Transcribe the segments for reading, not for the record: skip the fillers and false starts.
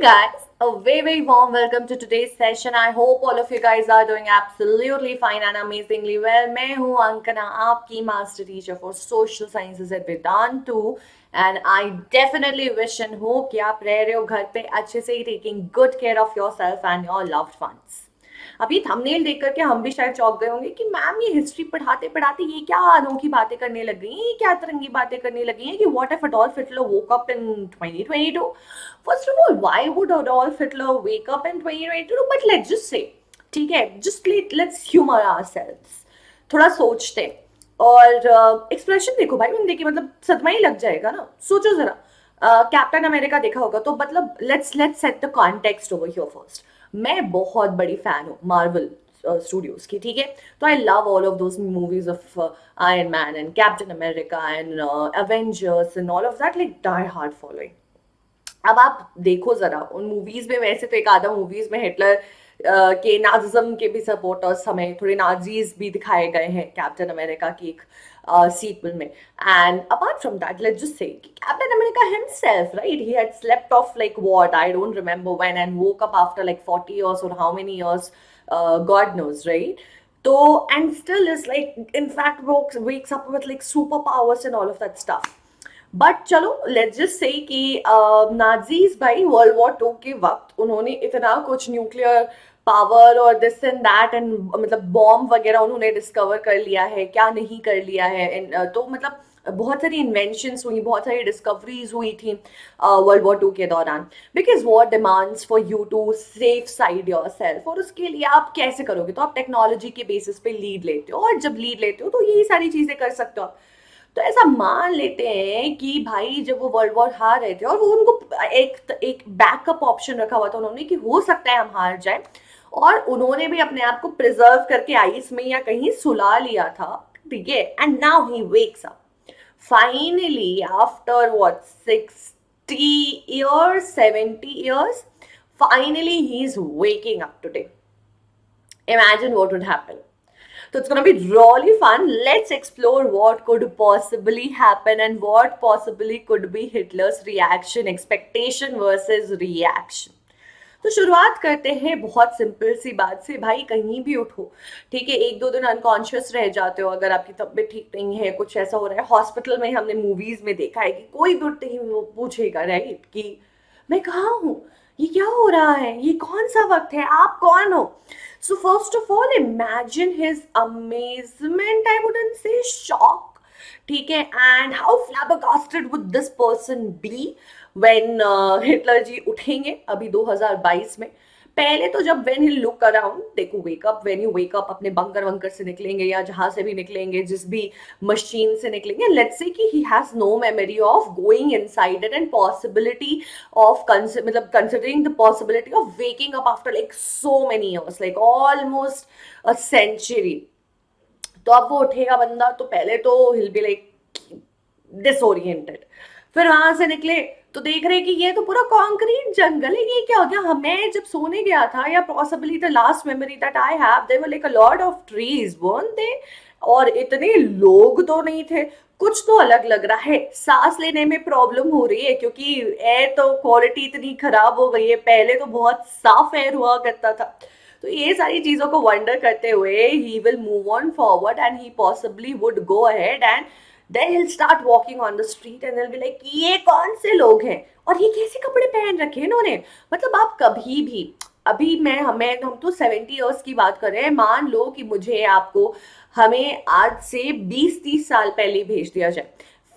guys, a very warm welcome to today's session. I hope all of you guys are doing absolutely fine and amazingly well. मैं हूँ अंकना, आपकी master teacher for social sciences at Vedantu and I definitely wish and hope कि आप रह रहे हो घर पे अच्छे से ही taking good care of yourself and your loved ones. अभी थंबनेल देख करके हम भी शायद चौंक गए होंगे कि मैम ये हिस्ट्री पढ़ाते पढ़ाते ये क्या अनोखी बातें करने लग गई हैं, ये क्या तरंगी बातें करने लगी हैं कि what if Adolf Hitler woke up in 2022. First of all, why would Adolf Hitler wake up in 2022? But let's just say, ठीक है, जस्ट लेट्स ह्यूमर आवरसेल्व्स, थोड़ा सोचते हैं. और एक्सप्रेशन देखो भाई, उन देखिए मतलब सदमा ही लग जाएगा ना. सोचो जरा, कैप्टन अमेरिका देखा होगा तो मतलब let's set the context over here first. मैं बहुत बड़ी फैन हूँ मार्वल स्टूडियोज की, ठीक है. तो I love all of those movies of Iron Man and Captain America and Avengers and all of that, like Die Hard following. अब आप देखो जरा उन मूवीज में, वैसे तो एक आधा मूवीज में हिटलर के नाजिज्म के भी सपोर्टर्स, हमें थोड़े नाजीज भी दिखाए गए हैं कैप्टन अमेरिका की एक सीक्वल में. And apart from that, let's just say captain America himself, right, he had slept of like what, I don't remember when, and woke up after like 40 years or how many years, God knows, right? So, and still is like, in fact, wakes up with like superpowers and all of that stuff. But चलो let's just say कि Nazis भाई world war 2 के वक्त उन्होंने इतना कुछ nuclear power और this and that and मतलब बॉम्ब वगैरह उन्होंने डिस्कवर कर लिया है, क्या नहीं कर लिया है. तो मतलब बहुत सारी इन्वेंशंस हुई, बहुत सारी डिस्कवरीज हुई थी वर्ल्ड वॉर 2 के दौरान. Because war demands for you to safe side yourself, और उसके लिए आप कैसे करोगे? तो आप टेक्नोलॉजी के बेसिस पे लीड लेते हो, और जब लीड लेते हो तो यही सारी चीज़ें कर सकते हो आप. तो ऐसा मान लेते हैं कि भाई जब वो वर्ल्ड वॉर हार रहे थे और वो उनको एक बैकअप ऑप्शन रखा हुआ था उन्होंने कि हो सकता है हम हार जाए, और उन्होंने भी अपने आप को प्रिजर्व करके आइस में या कहीं सुला लिया था, ठीक है. And now he wakes up finally after what 60 years, 70 years, finally he's waking up today. Imagine what would happen. So it's going to be really fun. Let's explore what could possibly happen and what possibly could be Hitler's reaction, expectation versus reaction. तो शुरुआत करते हैं बहुत simple सी बात से. भाई कहीं भी उठो, ठीक है, 1-2 दिन अनकॉन्शियस रह जाते हो, अगर आपकी तबीयत ठीक नहीं है, कुछ ऐसा हो रहा है, हॉस्पिटल में हमने मूवीज में देखा है कि कोई भी उठते ही वो पूछेगा, राइट, कि मैं कहाँ हूँ, ये क्या हो रहा है, ये कौन सा वक्त है, आप कौन हो? So first of all, imagine his amazement, I wouldn't say shock, ठीक है, and how flabbergasted would this person be when Hitler जी उठेंगे अभी 2022 में. पहले तो जब when he look around, देखो wake up, when you wake up अपने बंकर वंकर से निकलेंगे या जहाँ से भी निकलेंगे, जिस भी मशीन से निकलेंगे, let's say कि he has no memory of going inside it and possibility of मतलब considering the possibility of waking up after like so many years, like almost a century. तो अब वो उठेगा बंदा तो पहले तो he'll be like disoriented. फिर वहां से निकले तो देख रहे कि ये तो पूरा कॉन्क्रीट जंगल है, ये क्या हो गया? हमें जब सोने गया था, या possibly the last memory that I have, there were like a lot of trees, weren't they? और इतने लोग तो नहीं थे. कुछ तो अलग लग रहा है, सांस लेने में प्रॉब्लम हो रही है क्योंकि एयर तो क्वालिटी इतनी खराब हो गई है, पहले तो बहुत साफ एयर हुआ करता था. तो ये सारी चीजों को वंडर करते हुए he will move on forward and he possibly would go ahead and then he'll start walking on the street and they'll be like, ये कौन से लोग हैं और ये कैसे कपड़े पहन रखे हैं इन्होंने? मतलब आप कभी भी, अभी हम तो 70 years की बात कर रहे हैं, मान लो कि मुझे आपको हमें आज से 20-30 साल पहले भेज दिया जाए,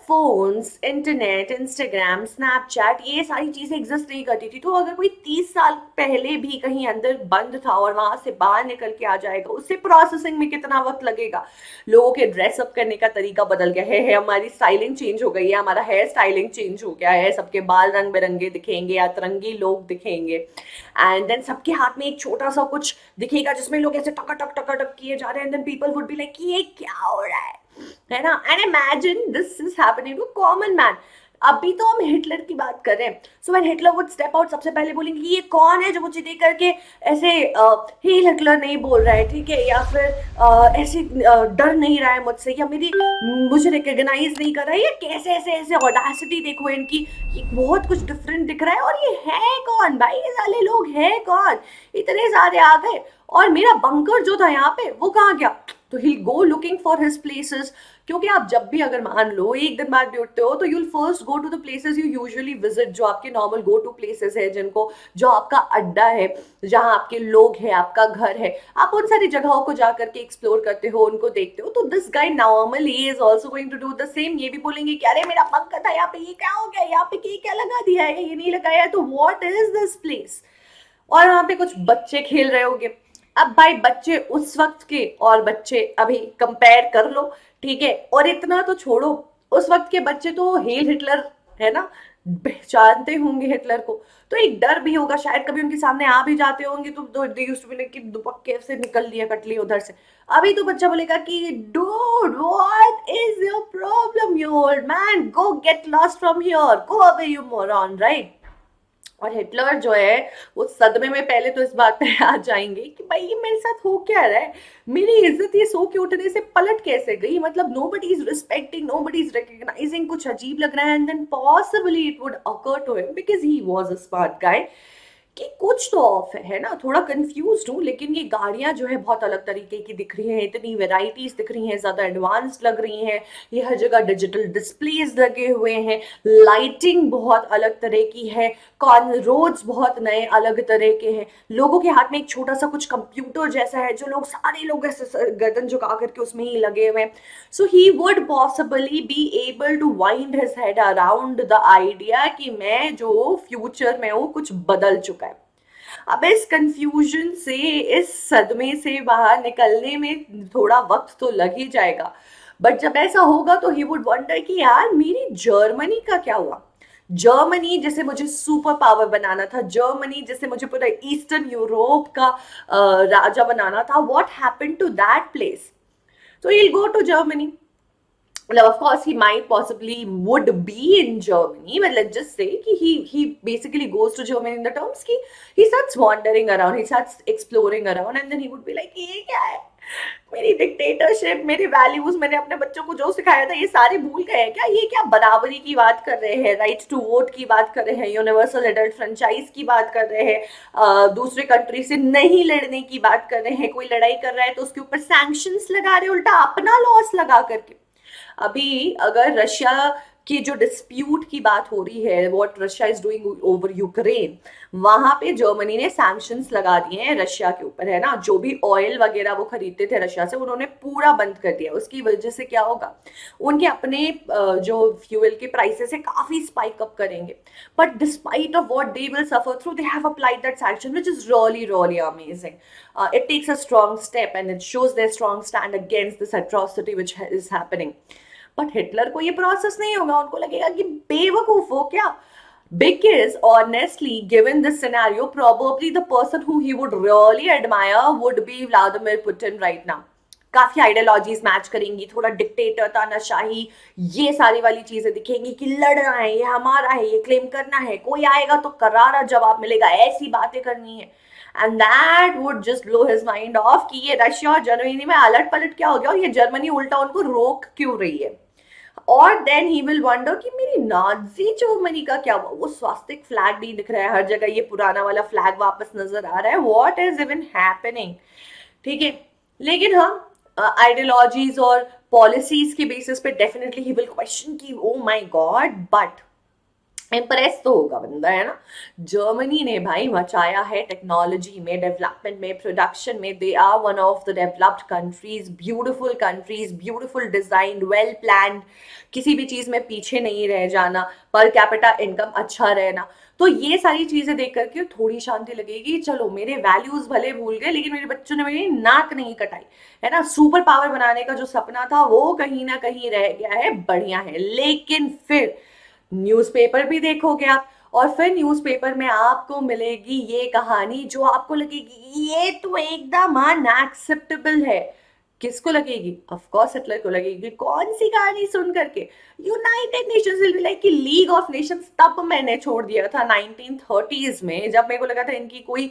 फोन्स, इंटरनेट, इंस्टाग्राम, स्नैपचैट, ये सारी चीजें एग्जिस्ट नहीं करती थी. तो अगर कोई 30 साल पहले भी कहीं अंदर बंद था और वहां से बाहर निकल के आ जाएगा, उससे प्रोसेसिंग में कितना वक्त लगेगा? लोगों के ड्रेसअप करने का तरीका बदल गया है, हमारी स्टाइलिंग चेंज हो गई है, हमारा हेयर स्टाइलिंग चेंज हो गया है, सबके बाल रंग बिरंगे दिखेंगे, अतरंगी लोग दिखेंगे, एंड देन सबके हाथ में एक छोटा सा कुछ दिखेगा जिसमें लोग ऐसे टक टक टक टक किए जा रहे हैं, and then people would be like, ये क्या हो रहा है ना? And imagine this is happening to common man. अभी तो हम हिटलर की बात कर रहे हैं। So when Hitler would step out, सबसे पहले बोलेंगे ये कौन है जो मुझे देख करके ऐसे हे हिटलर नहीं बोल रहा है, ठीक है, या फिर ऐसे डर नहीं रहा है मुझसे, या मुझे रिकग्नाइज नहीं कर रहा है, ये कैसे ऐसे ऐसे ऑडासिटी देखो इनकी, ये बहुत कुछ डिफरेंट दिख रहा है, और ये है कौन भाई, ये सारे लोग है कौन, इतने सारे आ गए, और मेरा बंकर जो था यहाँ पे वो कहाँ गया। तो he go looking for his places, क्योंकि आप जब भी अगर मान लो एक दिन बाद भी उठते हो तो you'll first go to the places you usually visit, जो आपके नॉर्मल गो टू प्लेसेस है, जिनको जो आपका अड्डा है, जहां आपके लोग हैं, आपका घर है, आप उन सारी जगहों को जाकर के एक्सप्लोर करते हो, उनको देखते हो। तो this guy normally is also going to do the same. ये भी बोलेंगे कि अरे मेरा पंखा था यहाँ पे, ये क्या हो गया, यहाँ पे क्या लगा दिया है, ये नहीं लगाया है, तो वॉट इज दिस प्लेस। और वहां पे कुछ बच्चे खेल रहे होंगे। अब भाई बच्चे उस वक्त के और बच्चे अभी कंपेयर कर लो, ठीक है, और इतना तो छोड़ो, उस वक्त के बच्चे तो हेल हिटलर है ना, पहचानते होंगे हिटलर को, तो एक डर भी होगा, शायद कभी उनके सामने आ भी जाते होंगे तो they used to be like कि दुपक्के से निकल लिया, कट लिया उधर से। अभी तो बच्चा बोलेगा कि dude what is your problem you old man, go get lost from here, go away you moron, right. और हिटलर जो है वो सदमे में पहले तो इस बात पे आ जाएंगे कि भाई ये मेरे साथ हो क्या रहा है, मेरी इज्जत ये सो के उठने से पलट कैसे गई, मतलब nobody is respecting, nobody is recognising, कुछ अजीब लग रहा है। And then possibly it would occur to him because he was a smart guy कि कुछ तो ऑफ है ना, थोड़ा कंफ्यूज हूँ, लेकिन ये गाड़ियां जो है बहुत अलग तरीके की दिख रही हैं, इतनी वेराइटीज दिख रही हैं, ज्यादा एडवांस लग रही हैं, ये हर जगह डिजिटल डिस्प्लेज लगे हुए हैं, लाइटिंग बहुत अलग तरह की है, कॉन रोड्स बहुत नए अलग तरह के हैं, लोगों के हाथ में एक छोटा सा कुछ कंप्यूटर जैसा है जो लोग सारे लोग ऐसे गर्दन झुका करके उसमें ही लगे हुए हैं। So he would possibly be able to wind his head around the idea कि मैं जो फ्यूचर में हूँ कुछ बदल चुका है। अब इस कंफ्यूजन से, इस सदमे से बाहर निकलने में थोड़ा वक्त तो लग ही जाएगा, बट जब ऐसा होगा तो ही वुड वंडर कि यार मेरी जर्मनी का क्या हुआ, जर्मनी जैसे मुझे सुपर पावर बनाना था, जर्मनी जैसे मुझे पूरा ईस्टर्न यूरोप का राजा बनाना था, what happened to that place. So he'll go to Germany. Now, of course, he might possibly would be in Germany, but let's just say he basically goes to Germany in the terms कि he starts wandering around, he starts exploring around, and then he would be like ये क्या है, मेरी dictatorship, मेरे values, मैंने अपने बच्चों को जो सिखाया था ये सारे भूल गए हैं क्या, ये क्या बराबरी की बात कर रहे हैं, राइट टू वोट की बात कर रहे हैं, यूनिवर्सल एडल्ट फ्रेंचाइज की बात कर रहे हैं, दूसरे कंट्री से नहीं लड़ने की बात कर रहे हैं, कोई लड़ाई कर रहा है तो उसके ऊपर सैंक्शंस लगा रहे, उल्टा अपना लॉस लगा करके। अभी अगर रशिया की जो डिस्प्यूट की बात हो रही है, what Russia is doing over Ukraine, वहां पे जर्मनी ने सैंक्शंस लगा दिए हैं रशिया के ऊपर, है ना, जो भी ऑयल वगैरह वो खरीदते थे रशिया से उन्होंने पूरा बंद कर दिया। उसकी वजह से क्या होगा, उनके अपने जो फ्यूल के प्राइसेस है काफी स्पाइक अप करेंगे, but despite of what they will suffer through, they have applied that sanction which is really amazing. It takes a strong step and it shows their strong stand against this atrocity which is happening. But Hitler को ये process नहीं होगा, उनको लगेगा कि बेवकूफ हो क्या, because honestly given this scenario probably the person who he would really admire would be Vladimir Putin right now. काफी आइडियोलॉजीज मैच करेंगी, थोड़ा डिक्टेटर, तानाशाही, ये सारी वाली चीजें दिखेंगी कि लड़ना है, ये हमारा है, ये क्लेम करना है, कोई आएगा तो करारा जवाब मिलेगा, ऐसी बातें करनी है। And that would just blow his mind of कि ये रशिया और जर्मनी में अलट पलट क्या हो गया और ये जर्मनी उल्टा उनको रोक क्यों रही है। और देन ही विल वंडर कि मेरी नाजी जर्मनी का क्या हुआ, वो स्वास्तिक फ्लैग नहीं दिख रहा है हर जगह, ये पुराना वाला फ्लैग वापस नजर आ रहा है, व्हाट इज इवन हैपनिंग, ठीक है। लेकिन हाँ, आइडियोलॉजीज और पॉलिसीज के बेसिस पे डेफिनेटली ही विल क्वेश्चन कि ओ माय गॉड, बट इम्प्रेस तो होगा बंदा, है ना। जर्मनी ने भाई मचाया है टेक्नोलॉजी में, डेवलपमेंट में, प्रोडक्शन में, they are one of the developed countries, beautiful design, well planned, किसी भी चीज में पीछे नहीं रह जाना, पर कैपिटा इनकम अच्छा रहना, तो ये सारी चीजें देख करके थोड़ी शांति लगेगी, चलो मेरे वैल्यूज भले भूल गए लेकिन मेरे बच्चों ने मेरी नाक नहीं कटाई, है ना, सुपर पावर बनाने का जो सपना था वो कहीं ना कहीं रह गया है, बढ़िया है। लेकिन फिर न्यूज़पेपर भी देखोगे आप, और फिर न्यूज़पेपर में आपको मिलेगी ये कहानी जो आपको लगेगी ये तो एकदम अनएक्सेप्टेबल है, किसको लगेगी? ऑफ कोर्स हिटलर को लगेगी। कौन सी कहानी सुन करके? United Nations will be like कि लीग ऑफ नेशंस तब मैंने छोड़ दिया था 1930s में, जब मेरे को लगा था इनकी कोई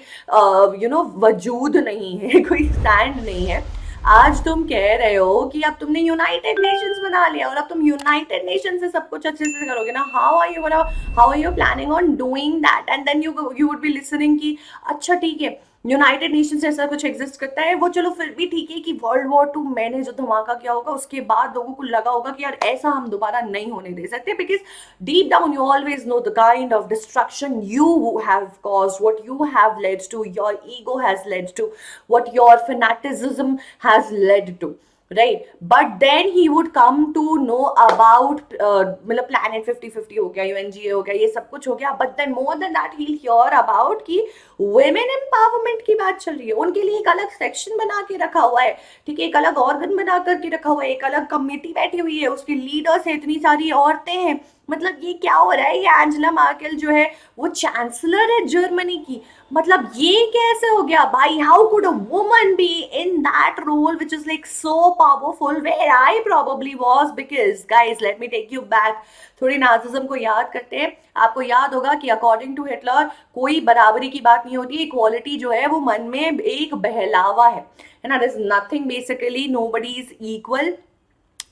वजूद नहीं है, कोई स्टैंड नहीं है। आज तुम कह रहे हो कि अब तुमने यूनाइटेड नेशंस बना लिया और अब तुम यूनाइटेड नेशन से सब कुछ अच्छे से करोगे ना। How are you planning on doing that? And then you would be listening कि अच्छा ठीक है, यूनाइटेड नेशंस ऐसा कुछ एग्जिस्ट करता है, वो चलो फिर भी ठीक है कि वर्ल्ड वॉर 2 मैंने जो धमाका किया होगा उसके बाद लोगों को लगा होगा कि यार ऐसा हम दोबारा नहीं होने दे सकते, because deep down you always know the kind of destruction you have caused, what you have led to, your ego has led to, what your fanaticism has led to, right? But then he would come to know about मतलब planet 50-50 हो गया, UNGA हो गया, ये सब कुछ हो गया, but then more than that he'll hear about कि women empowerment की बात चल रही है, उनके लिए एक अलग सेक्शन बना के रखा हुआ है, ठीक है, एक अलग ऑर्गन बना करके रखा हुआ है, एक अलग कमेटी बैठी हुई है, उसके लीडर्स है, इतनी सारी औरतें हैं। मतलब ये क्या हो रहा है? ये एंजेला मार्केल जो है वो चांसलर है जर्मनी की। मतलब ये कैसे हो गया भाई? How could a woman be in that role which is like so powerful, where I probably was, because guys let me take you back, थोड़ी नाजिज्म को याद करते हैं। आपको याद होगा कि अकॉर्डिंग टू हिटलर कोई बराबरी की बात नहीं होती, इक्वालिटी जो है वो मन में एक बहलावा है ना, this nothing basically, nobody is equal.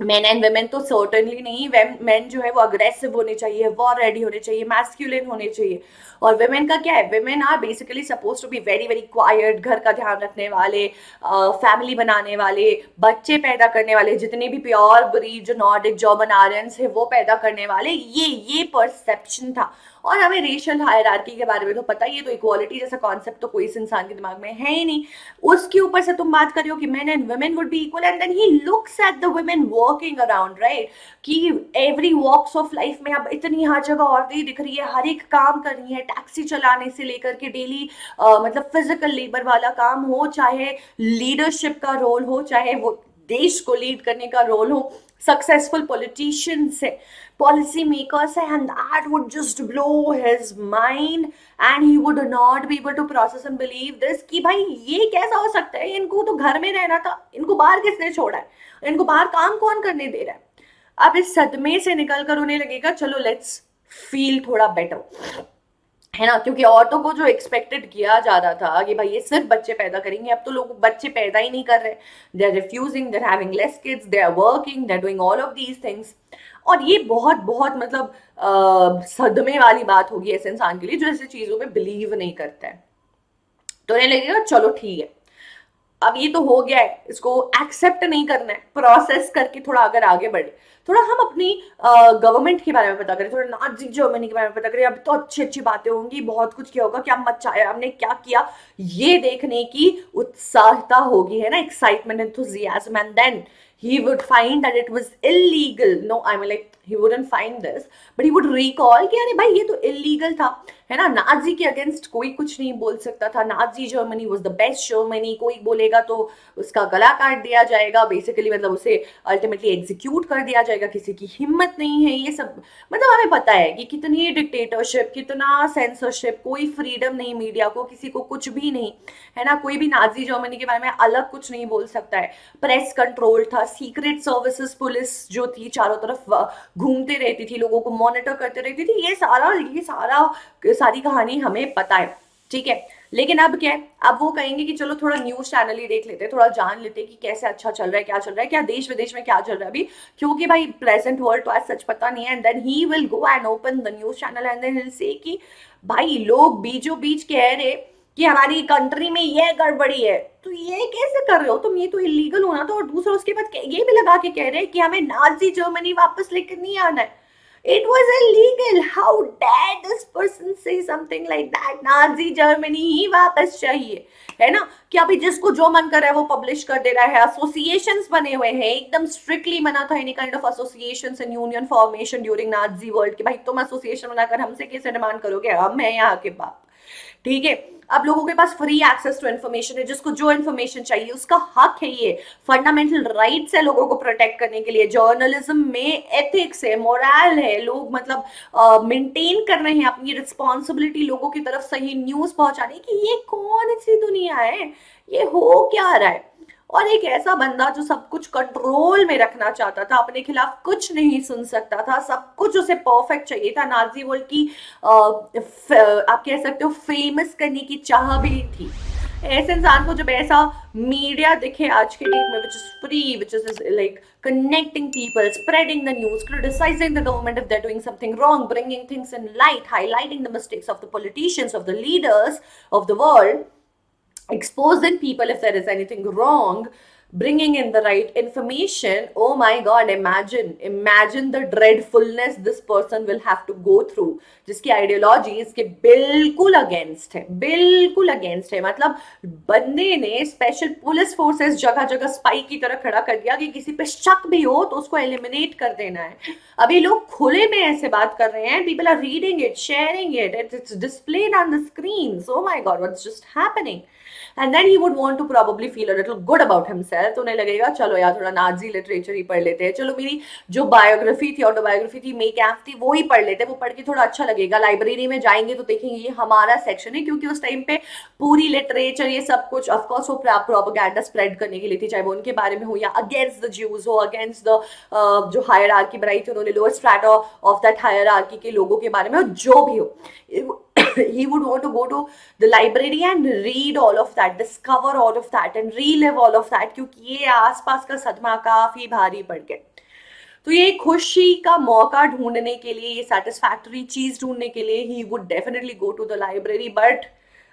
Main and women तो सर्टनली नहीं, मेन जो है वो अग्रेसिव होने चाहिए, वॉर रेडी होने चाहिए, मैस्क्यूलिन होने चाहिए, और वेमेन का क्या है? Women are basically suppose to be very very quiet, घर का ध्यान रखने वाले, फैमिली बनाने वाले, बच्चे पैदा करने वाले, जितने भी प्योर ब्रीड जो नॉर्डिक जर्मन आर्यंस है वो पैदा करने वाले, ये परसेप्शन था। और हमें रेशियल हायरार्की के बारे में तो पता ही है, तो इक्वालिटी जैसा कॉन्सेप्ट तो कोई इस इंसान के दिमाग में है ही नहीं। उसके ऊपर से तुम बात कर रहे हो कि men and women would be equal, and then he looks at the women working around, right, कि एवरी वॉक्स ऑफ लाइफ में अब इतनी हर जगह औरतें दिख रही है, हर एक काम कर रही है, टैक्सी चलाने से लेकर के डेली मतलब फिजिकल लेबर वाला काम हो, चाहे लीडरशिप का रोल हो, चाहे वो देश को लीड करने का रोल हो, सक्सेसफुल पॉलिटिशियंस है, policy makers है, and that would just blow his mind and he would not be able to process and believe this कि भाई ये कैसा हो सकता है? इनको तो घर में रहना था, इनको बाहर किसने छोड़ा है? इनको बाहर काम कौन करने दे रहा है? अब इस सदमे से निकल कर उन्हें लगेगा चलो लेट्स फील थोड़ा बेटर, है ना, क्योंकि औरतों को जो एक्सपेक्टेड किया जा रहा था कि भाई ये सिर्फ बच्चे पैदा करेंगे, अब तो लोग बच्चे पैदा ही नहीं कर रहे, they are refusing, they are having less kids, they are working, they are doing all of these things. और ये बहुत बहुत मतलब सदमे वाली बात होगी ऐसे इंसान के लिए जो ऐसी चीजों में बिलीव नहीं करता है। तो उन्हें लगेगा चलो ठीक है, अब ये तो हो गया है, इसको एक्सेप्ट नहीं करना है, प्रोसेस करके थोड़ा अगर आगे बढ़े, थोड़ा हम अपनी गवर्नमेंट के बारे में पता करें, थोड़ा नाजी जर्मनी के बारे में पता करें, अब तो अच्छी अच्छी बातें होंगी, बहुत कुछ किया होगा, क्या मचाया हमने, क्या किया, ये देखने की उत्साहता होगी, है ना, excitement, enthusiasm, and then he would find that it was illegal. No, I mean like he wouldn't find this, but he would recall कि अरे भाई ये तो illegal था, है ना, नाजी के अगेंस्ट कोई कुछ नहीं बोल सकता था, Nazi Germany was the best Germany, कोई बोलेगा तो उसका गला काट दिया जाएगा, बेसिकली मतलब उसे अल्टीमेटली एग्जीक्यूट कर दिया जाएगा, किसी की हिम्मत नहीं है, ये सब मतलब हमें पता है कि कितनी डिक्टेटरशिप, कितना सेंसरशिप, कोई फ्रीडम नहीं मीडिया को, किसी को कुछ भी नहीं, है ना, कोई भी नाजी जर्मनी के बारे में अलग कुछ नहीं बोल सकता है, प्रेस कंट्रोल था, सीक्रेट सर्विसेज पुलिस जो थी चारों तरफ घूमते रहती थी, लोगों को मॉनिटर करते रहती थी, ये सारी कहानी हमें पता है, ठीक है। लेकिन अब क्या है, अब वो कहेंगे कि चलो थोड़ा न्यूज चैनल ही देख लेते हैं, थोड़ा जान लेते हैं कि कैसे अच्छा चल रहा है, क्या चल रहा है, क्या देश विदेश में क्या चल रहा है अभी, क्योंकि भाई प्रेजेंट वर्ल्ड तो आज सच पता नहीं है। And then he will go and open the news channel and then he'll say कि भाई लोग बीचों बीच कह रहे कि हमारी कंट्री में ये गड़बड़ी है, तो ये कैसे कर रहे हो तुम, ये तो इलीगल होना था। और दूसरा उसके बाद ये भी लगा के कह रहे हैं कि हमें नाजी जर्मनी वापस लेकर नहीं आना है, it was illegal, how dare this person say something like that, Nazi Germany ही वापस चाहिए, है ना, कि अभी जिसको जो मन कर रहा है वो पब्लिश कर दे रहा है, एसोसिएशंस बने हुए हैं, एकदम स्ट्रिक्टली मना था any kind of associations and union formation during Nazi world कि भाई तुम एसोसिएशन बनाकर हमसे कैसे डिमांड करोगे, हम हैं यहाँ के बाप, ठीक है। अब लोगों के पास फ्री एक्सेस टू इन्फॉर्मेशन है, जिसको जो इन्फॉर्मेशन चाहिए उसका हक है, ये फंडामेंटल राइट्स है लोगों को प्रोटेक्ट करने के लिए, जर्नलिज्म में एथिक्स है, मोरल है, लोग मतलब मेंटेन कर रहे हैं अपनी रिस्पॉन्सिबिलिटी लोगों की तरफ सही न्यूज पहुंचाने की। ये कौन सी दुनिया है, ये हो क्या रहा है? और एक ऐसा बंदा जो सब कुछ कंट्रोल में रखना चाहता था, अपने खिलाफ कुछ नहीं सुन सकता था, सब कुछ उसे परफेक्ट चाहिए था, नाजी वर्ल्ड की आप कह सकते हो फेमस करने की चाह भी थी। ऐसे इंसान को जब ऐसा मीडिया दिखे आज के डेट में, which is free, which is like connecting people, spreading the news, criticizing the government if they're doing something wrong, bringing things in light, highlighting the mistakes of the politicians, of the leaders of the world, exposing people if there is anything wrong, bringing in the right information. Oh my god, imagine the dreadfulness this person will have to go through, जिसकी ideology इसके बिल्कुल against है। मतलब बंदे ने special police forces जगह जगह spy की तरह खड़ा कर दिया कि किसी पे शक भी हो तो उसको एलिमिनेट कर देना है। अभी लोग खुले में ऐसे बात कर रहे हैं, people are reading it, sharing it, it's displayed on the screen. Oh my god, what's just happening? And then he would want to probably feel a little good about himself, तो उन्हें लगेगा चलो यार थोड़ा नाजी लिटरेचर ही पढ़ लेते हैं, चलो मेरी जो बायोग्राफी थी, ऑटोबायोग्राफी थी, मे कैफ थी, वो ही पढ़ लेते हैं, वो पढ़ के थोड़ा अच्छा लगेगा। लाइब्रेरी में जाएंगे तो देखेंगे ये हमारा सेक्शन है, क्योंकि उस टाइम पे पूरी लिटरेचर ये सब कुछ ऑफकोर्स वो प्रोपेगेंडा स्प्रेड करने के लिए थी, चाहे वो उनके बारे में हो या अगेंस्ट द ज्यूज हो, अगेंस्ट द जो हायरार्की बनाई थी उन्होंने, lower strata of that hierarchy के लोगों के बारे में हो, जो भी हो, he would want to go to the library and read all of that, discover all of that and relive all of that, क्योंकि ये आसपास का सदमा काफी भारी पड़ गया। तो ये खुशी का मौका ढूंढने के लिए, ये सेटिस्फैक्टरी चीज ढूंढने के लिए he would definitely go to the library. But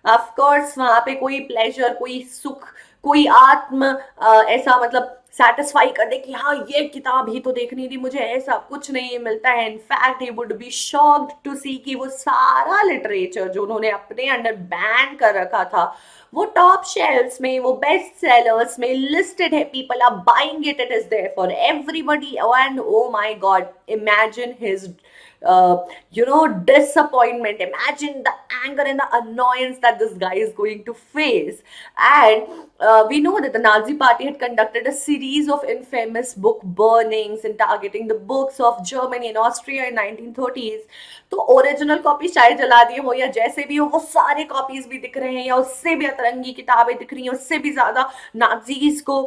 of course वहां पे कोई प्लेजर, कोई सुख, कोई आत्म ऐसा मतलब सेटिस्फाई कर दे कि हाँ ये किताब ही तो देखनी थी मुझे, ऐसा कुछ नहीं मिलता है। In fact he would be shocked to see कि वो सारा लिटरेचर जो उन्होंने अपने अंडर बैन कर रखा था, वो टॉप शेल्फ्स में, वो बेस्ट सेलर्स में लिस्टेड है, people are buying it, it is there for everybody. And oh my god, imagine his disappointment, imagine the anger and the annoyance that this guy is going to face. And we know that the Nazi party had conducted a series of infamous book burnings and targeting the books of Germany and Austria in 1930s. तो original copy चाहे जला दिए हो या जैसे भी हो, वो सारे कॉपीज भी दिख रहे हैं, या उससे भी अतरंगी किताबें दिख रही हैं, उससे भी ज्यादा नाजीज को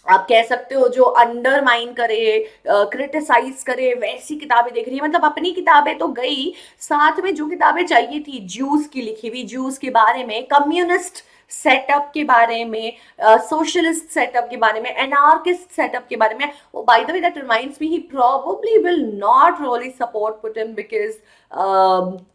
आप कह सकते हो जो अंडरमाइन करे, क्रिटिसाइज करे, वैसी किताबें देख रही है। मतलब अपनी किताबें तो गई, साथ में जो किताबें चाहिए थी ज्यूस की लिखी हुई, ज्यूस के बारे में, कम्युनिस्ट सेटअप के बारे में, सोशलिस्ट सेटअप के बारे में, एनार्किस्ट सेटअप के बारे में। Oh, by the way, that reminds me, he probably will not really support Putin because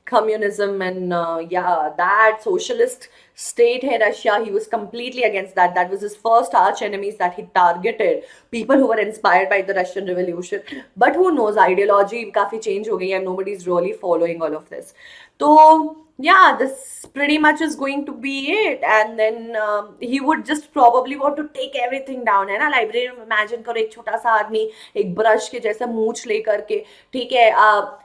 communism and yeah, that socialist state hai Russia, he was completely against that. That was his first arch enemies that he targeted, people who were inspired by the Russian Revolution. But who knows, ideology काफी change हो गई and nobody's really following all of this. तो yeah, this pretty much is going to be it. And then he would just probably want to take everything down, है ना। Library में imagine करो एक छोटा सा आदमी एक ब्रश के जैसा मूछ लेकर के, ठीक है,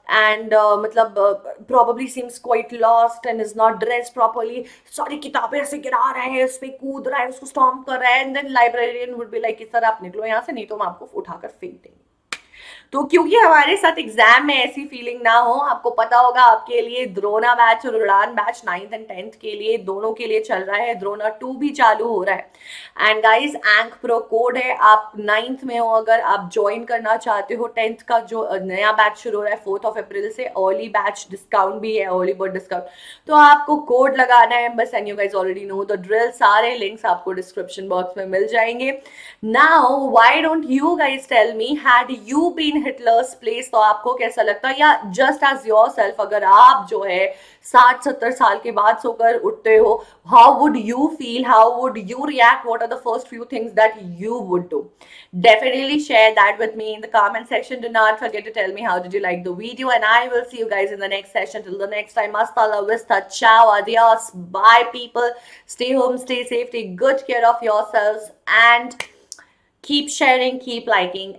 एंड मतलब probably seems quite lost and is not dressed properly, सारी किताबें ऐसे गिरा रहे हैं, उस पर कूद रहा है, उसको स्टॉम्प कर रहा है, and then librarian would be like sir आप निकलो यहाँ से, नहीं तो हम आपको उठाकर फेंक देंगे। तो क्योंकि हमारे साथ एग्जाम में ऐसी फीलिंग ना हो, आपको पता होगा आपके लिए द्रोणा बैच और उड़ान बैच 9th and 10th के लिए दोनों के लिए चल रहा है, द्रोणा 2 भी चालू हो रहा है। एंड गाइस एंक प्रो कोड है, आप 9th में हो, अगर आप ज्वाइन करना चाहते हो 10th का जो नया बैच शुरू हो रहा है 4th अप्रैल से, अर्ली बैच डिस्काउंट भी है, अर्ली बर्ड डिस्काउंट, तो आपको कोड लगाना है बस। And you guys already know the drill, सारे लिंक्स आपको डिस्क्रिप्शन बॉक्स में मिल जाएंगे। Now why don't you guys tell me, had you been Hitler's place, तो आपको कैसा लगता है, या जस्ट एज योर सेल्फ, अगर आप जो है 60-70 साल के बाद सोकर उठते हो, how would you feel, how would you react, what are the first few things that you would do? Definitely share that with me in the comment section. Do not forget to tell me how did you like the video, and I will see you guys in the next session. Till the next time, hasta la vista, ciao, adios, bye people, stay home, stay safe, take good care of yourselves, and keep sharing, keep liking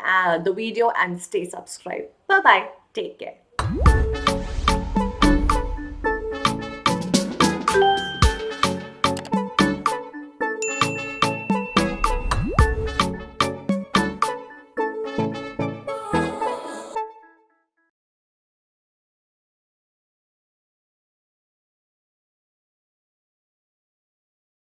the video, and stay subscribed. Bye bye, take care.